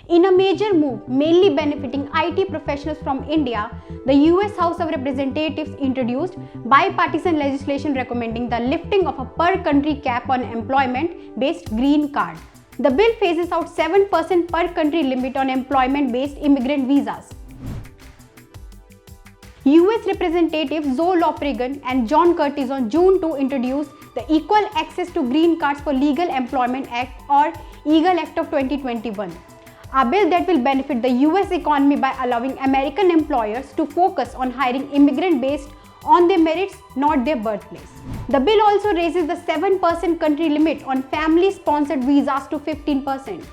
In a major move mainly benefiting IT professionals from India, the US House of Representatives introduced bipartisan legislation recommending the lifting of a per-country cap on employment-based green card. The bill phases out 7% per-country limit on employment-based immigrant visas. US Representatives Zoe Lofgren and John Curtis on June 2 introduced the Equal Access to Green Cards for Legal Employment Act or EGAL Act of 2021, a bill that will benefit the US economy by allowing American employers to focus on hiring immigrants based on their merits, not their birthplace. The bill also raises the 7% country limit on family-sponsored visas to 15%.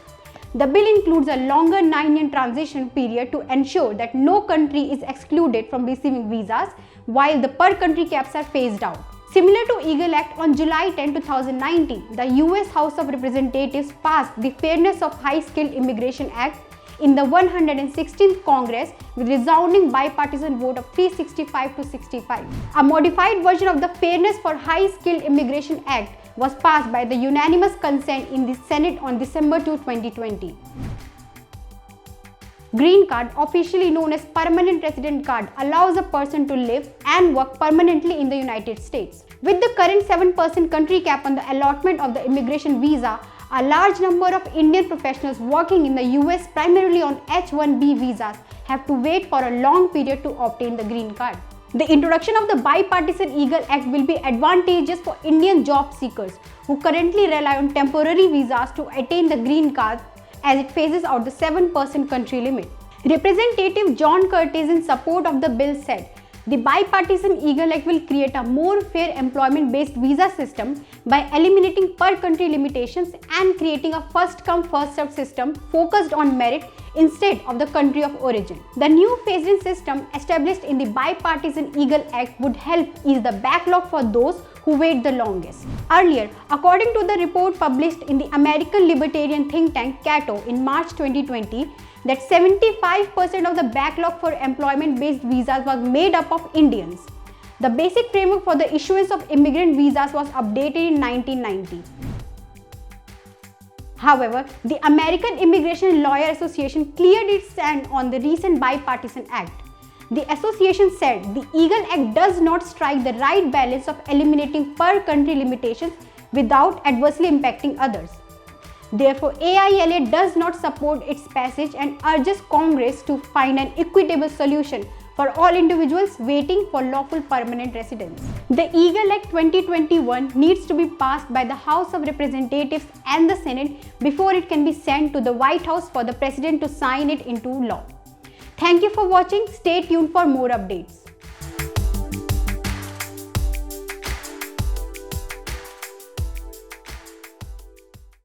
The bill includes a longer 9-year transition period to ensure that no country is excluded from receiving visas while the per-country caps are phased out. Similar to EGAL Act, on July 10, 2019, the US House of Representatives passed the Fairness of High-Skilled Immigration Act in the 116th Congress with resounding bipartisan vote of 365 to 65. A modified version of the Fairness for High-Skilled Immigration Act was passed by the unanimous consent in the Senate on December 2, 2020. Green Card, officially known as Permanent Resident Card, allows a person to live and work permanently in the United States. With the current 7% country cap on the allotment of the immigration visa, a large number of Indian professionals working in the US primarily on H-1B visas have to wait for a long period to obtain the green card. The introduction of the bipartisan EGAL Act will be advantageous for Indian job seekers who currently rely on temporary visas to attain the green card as it phases out the 7% country limit. Representative John Curtis, in support of the bill, said, "The bipartisan EGAL Act will create a more fair employment-based visa system by eliminating per-country limitations and creating a first-come, first-served system focused on merit instead of the country of origin." The new phased-in system established in the bipartisan EGAL Act would help ease the backlog for those who wait the longest. Earlier, according to the report published in the American libertarian think tank Cato in March 2020, that 75% of the backlog for employment-based visas was made up of Indians. The basic framework for the issuance of immigrant visas was updated in 1990. However, the American Immigration Lawyer Association cleared its stand on the recent bipartisan act. The association said the EGAL Act does not strike the right balance of eliminating per-country limitations without adversely impacting others. Therefore, AILA does not support its passage and urges Congress to find an equitable solution for all individuals waiting for lawful permanent residence. The EGAL Act 2021 needs to be passed by the House of Representatives and the Senate before it can be sent to the White House for the President to sign it into law. Thank you for watching. Stay tuned for more updates.